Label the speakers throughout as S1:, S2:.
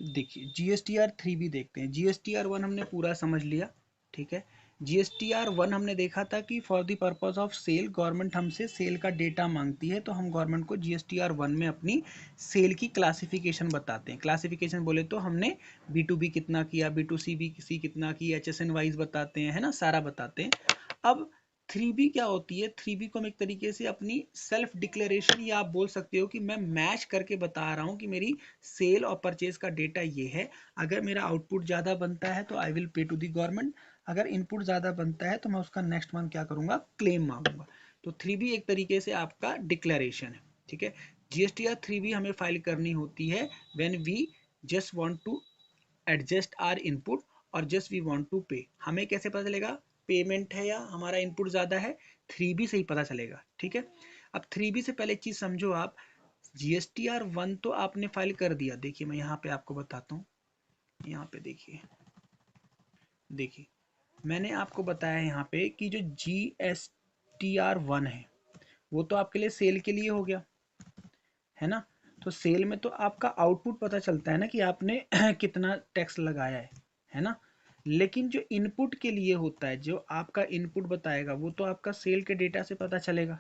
S1: देखिए GSTR 3 भी देखते हैं। GSTR 1 हमने पूरा समझ लिया, ठीक है। GSTR 1 हमने देखा था कि for the purpose of sale government हमसे सेल का डेटा मांगती है, तो हम गवर्नमेंट को GSTR 1 में अपनी सेल की क्लासिफिकेशन बताते हैं। क्लासिफिकेशन बोले तो हमने B2B कितना किया, B2C कितना किया, HSN वाइज बताते हैं, है ना, सारा बताते हैं। अब 3B क्या होती है? 3B को हम एक तरीके से अपनी सेल्फ डिक्लेरेशन, या आप बोल सकते हो कि मैं मैच करके बता रहा हूँ कि मेरी सेल और परचेज का डेटा ये है। अगर मेरा आउटपुट ज़्यादा बनता है तो I will pay to the government, अगर इनपुट ज़्यादा बनता है तो मैं उसका नेक्स्ट मंथ क्या करूँगा, क्लेम मांगूंगा। तो 3B एक तरीके से आपका डिक्लेरेशन है, ठीक है। GSTR 3B हमें फाइल करनी होती है when we just want to adjust our input और just we want to pay. हमें कैसे पता चलेगा पेमेंट है या हमारा इनपुट ज़्यादा है? 3B से ही पता चलेगा, ठीक है। अब 3B से पहले चीज़ समझो आप, GSTR 1 तो आपने फाइल कर दिया। देखिए मैं यहाँ पे आपको बताता हूँ, यहाँ पे देखिए, देखिए मैंने आपको बताया यहाँ पे कि जो GSTR 1 है वो तो आपके लिए सेल के लिए हो गया, है ना। तो सेल में तो आपका आउटपुट पता चलता है ना कि आपने कितना टैक्स लगाया है ना। लेकिन जो इनपुट के लिए होता है, जो आपका इनपुट बताएगा, वो तो आपका सेल के डेटा से पता चलेगा,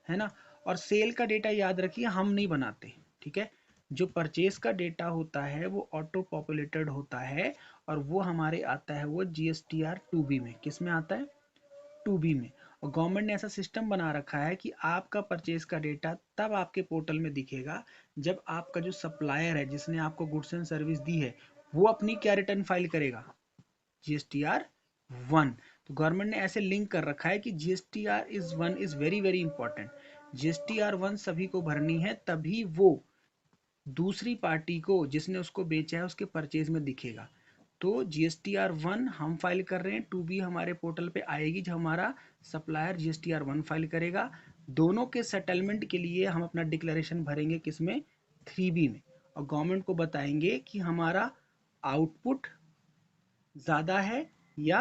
S1: है ना। और सेल का डेटा याद रखिए हम नहीं बनाते, ठीक है। जो परचेस का डेटा होता है वो ऑटो पॉपुलेटेड होता है, और वो हमारे आता है वो GSTR 2B में। किस में आता है? 2B में। और गवर्नमेंट ने ऐसा सिस्टम बना रखा है कि आपका परचेज का डेटा तब आपके पोर्टल में दिखेगा जब आपका जो सप्लायर है जिसने आपको गुड्स एंड सर्विस दी है वो अपनी क्या रिटर्न फाइल करेगा, GSTR 1। तो गवर्नमेंट ने ऐसे लिंक कर रखा है कि GSTR is 1 is very very important. GSTR 1 सभी को भरनी है, तभी वो दूसरी पार्टी को जिसने उसको बेचा है उसके परचेज में दिखेगा। तो GSTR 1 हम फाइल कर रहे हैं, 2B हमारे पोर्टल पे आएगी जब हमारा सप्लायर GSTR 1 फाइल करेगा। दोनों के सेटलमेंट के लिए हम अपना डिक्लेरेशन भरेंगे किसमें, 3B में। और गवर्नमेंट को बताएंगे कि हमारा आउटपुट ज़्यादा है या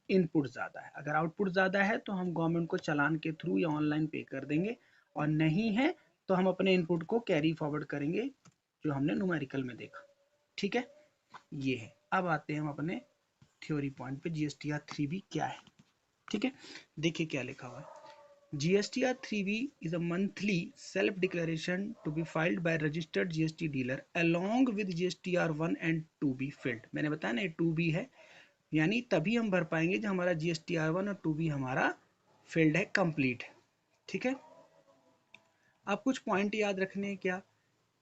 S1: इनपुट ज़्यादा है। अगर आउटपुट ज़्यादा है तो हम गवर्नमेंट को चालान के थ्रू या ऑनलाइन पे कर देंगे, और नहीं है तो हम अपने इनपुट को कैरी फॉरवर्ड करेंगे जो हमने न्यूमेरिकल में देखा, ठीक है। ये है। अब आते हैं हम अपने थ्योरी पॉइंट पे, GSTR 3B क्या है, ठीक है। देखिए क्या लिखा हुआ है, GSTR 3B is a monthly self declaration to be filed by registered GST dealer along with GSTR 1 and 2B filled। मैंने बताया ना ये 2B है, यानी तभी हम भर पाएंगे जब हमारा GSTR 1 और 2B हमारा फिल्ड है, कंप्लीट है, ठीक है। अब कुछ पॉइंट याद रखने हैं, क्या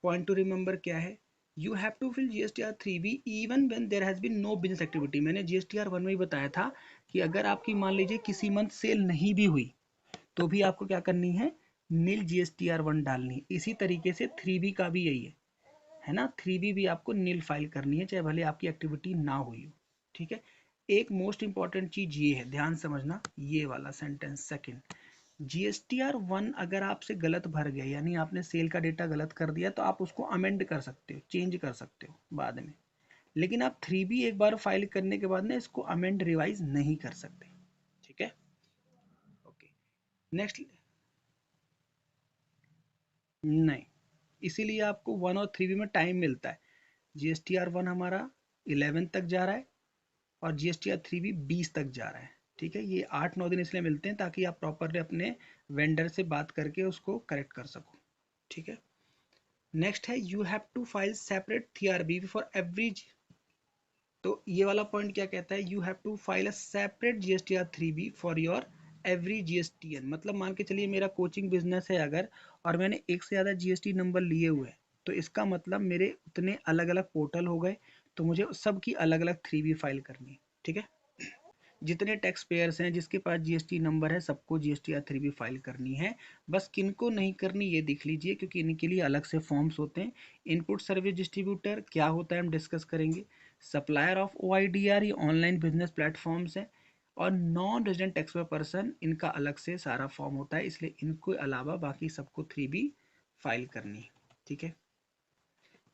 S1: पॉइंट टू रिमेंबर क्या है, you have to fill GSTR 3B even when there has been no business activity. मैंने GSTR 1 में ही बताया था कि अगर आपकी मान लीजिए किसी मंथ सेल नहीं भी हुई तो भी आपको क्या करनी है, नील GSTR 1 डालनी है। इसी तरीके से 3B का भी यही है ना, 3B भी आपको नील फाइल करनी है चाहे भले आपकी एक्टिविटी ना हुई हो, ठीक है। एक मोस्ट इंपॉर्टेंट चीज ये है, ध्यान समझना ये वाला सेंटेंस सेकंड, GSTR 1 अगर आपसे गलत भर गया, यानी आपने सेल का डेटा गलत कर दिया, तो आप उसको अमेंड कर सकते हो, चेंज कर सकते हो बाद में। लेकिन आप 3B एक बार फाइल करने के बाद ना इसको अमेंड रिवाइज नहीं कर सकते, ठीक है। ओके, नेक्स्ट, नहीं, इसीलिए आपको 1 और 3B में टाइम मिलता है। GSTR 1 हमारा 11 तक जा रहा है और GSTR 3B 20 तक जा रहा है, ठीक है। ये 8-9 दिन इसलिए मिलते हैं ताकि आप प्रॉपरली अपने वेंडर से बात करके उसको करेक्ट कर सको, ठीक है। नेक्स्ट है you have to file separate TRB for every. तो ये वाला पॉइंट क्या कहता है, you have to file a separate GSTR 3B for your every GSTN। मतलब मान के चलिए मेरा कोचिंग बिजनेस है अगर, और मैंने एक से ज़्यादा GST नंबर लिए हुए हैं, तो इसका मतलब मेरे उतने अलग अलग पोर्टल हो गए, तो मुझे सबकी अलग अलग 3B फाइल करनी है, ठीक है। जितने टैक्स पेयर्स हैं जिसके पास GST नंबर है सबको GSTR 3B फाइल करनी है। बस किनको नहीं करनी ये देख लीजिए, क्योंकि इनके लिए अलग से फॉर्म्स होते हैं। इनपुट सर्विस डिस्ट्रीब्यूटर क्या होता है हम डिस्कस करेंगे। सप्लायर ऑफ OIDR ये ऑनलाइन बिजनेस प्लेटफॉर्म्स हैं। और non resident tax payer person इनका अलग से सारा फॉर्म होता है, इसलिए इनको अलावा बाकी सबको 3B फाइल करनी है, ठीक है।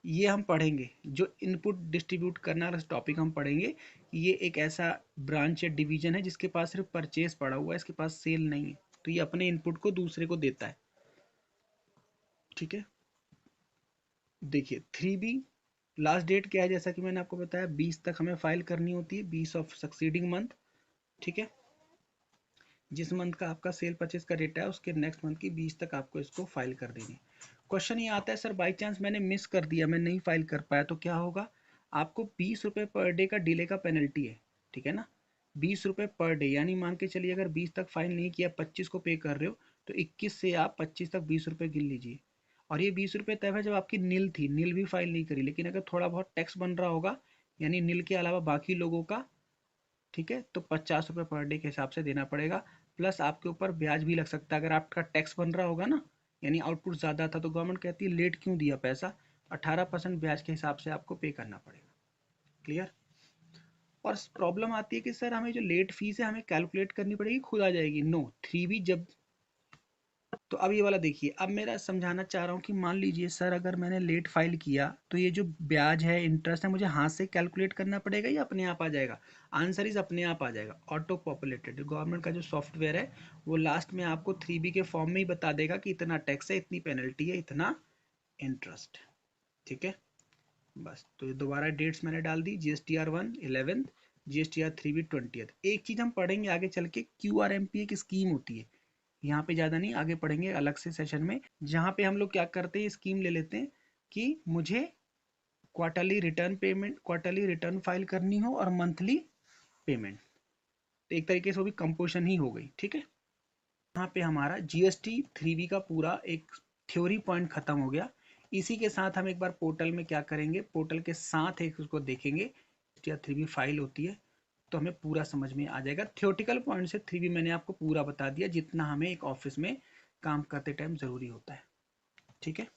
S1: ये हम पढ़ेंगे, जो इनपुट डिस्ट्रीब्यूट करना वाला टॉपिक हम पढ़ेंगे। ये एक ऐसा ब्रांच या डिवीजन है जिसके पास सिर्फ परचेस पड़ा हुआ है, इसके पास सेल नहीं है, तो ये अपने इनपुट को दूसरे को देता है, ठीक है। देखिए 3B लास्ट डेट क्या है, जैसा कि मैंने आपको बताया 20 तक हमें फाइल करनी होती है, 20 ऑफ सक्सीडिंग मंथ, ठीक है। जिस मंथ का आपका सेल परचेज का डेटा है उसके नेक्स्ट मंथ की 20 तक आपको इसको फाइल कर देनी है। क्वेश्चन ये आता है सर बाई चांस मैंने मिस कर दिया, मैं नहीं फाइल कर पाया तो क्या होगा? आपको 20 रुपये पर डे का डिले का पेनल्टी है, ठीक है ना। 20 रुपये पर डे, यानी मान के चलिए अगर 20 तक फाइल नहीं किया, 25 को पे कर रहे हो, तो 21 से आप 25 तक 20 रुपये गिन लीजिए। और ये 20 रुपये तब है जब आपकी नील थी, नील भी फाइल नहीं करी, लेकिन अगर थोड़ा बहुत टैक्स बन रहा होगा, यानी नील के अलावा बाकी लोगों का, ठीक है, तो 50 रुपये पर डे के हिसाब से देना पड़ेगा। प्लस आपके ऊपर ब्याज भी लग सकता है अगर आपका टैक्स बन रहा होगा ना, यानी आउटपुट ज़्यादा था तो गवर्नमेंट कहती है लेट क्यों दिया पैसा, 18% ब्याज के हिसाब से आपको पे करना पड़ेगा। क्लियर? और प्रॉब्लम आती है कि सर हमें जो लेट फीस है हमें कैलकुलेट करनी पड़ेगी, खुद आ जाएगी। नो, 3B जब, तो अब ये वाला देखिए, अब मेरा समझाना चाह रहा हूँ कि मान लीजिए सर अगर मैंने लेट फाइल किया तो ये जो ब्याज है, इंटरेस्ट है, मुझे हाथ से कैलकुलेट करना पड़ेगा या अपने आप आ जाएगा? आंसर इज अपने आप आ जाएगा, ऑटो पॉपुलेटेड। गवर्नमेंट का जो सॉफ्टवेयर है वो लास्ट में आपको 3B के फॉर्म में ही बता देगा कि इतना टैक्स है, इतनी पेनल्टी है, इतना इंटरेस्ट, ठीक है। बस, तो ये दोबारा डेट्स मैंने डाल दी, GSTR 1 11th, GSTR 3B 20th। एक चीज़ हम पढ़ेंगे आगे चल के, QRMP एक स्कीम होती है, यहाँ पे ज़्यादा नहीं, आगे पढ़ेंगे अलग से सेशन में, जहाँ पे हम लोग क्या करते हैं, स्कीम ले लेते हैं कि मुझे quarterly return payment, quarterly return file करनी हो और मंथली पेमेंट, तो एक तरीके से वो भी कंपोजिशन ही हो गई, ठीक है। यहाँ पे हमारा GST 3B का पूरा एक थ्योरी पॉइंट खत्म हो गया। इसी के साथ हम एक बार पोर्टल में क्या करेंगे, पोर्टल के साथ एक उसको देखेंगे, GSTR 3B फाइल होती है, तो हमें पूरा समझ में आ जाएगा। थ्योरेटिकल पॉइंट से 3B मैंने आपको पूरा बता दिया, जितना हमें एक ऑफिस में काम करते टाइम ज़रूरी होता है, ठीक है।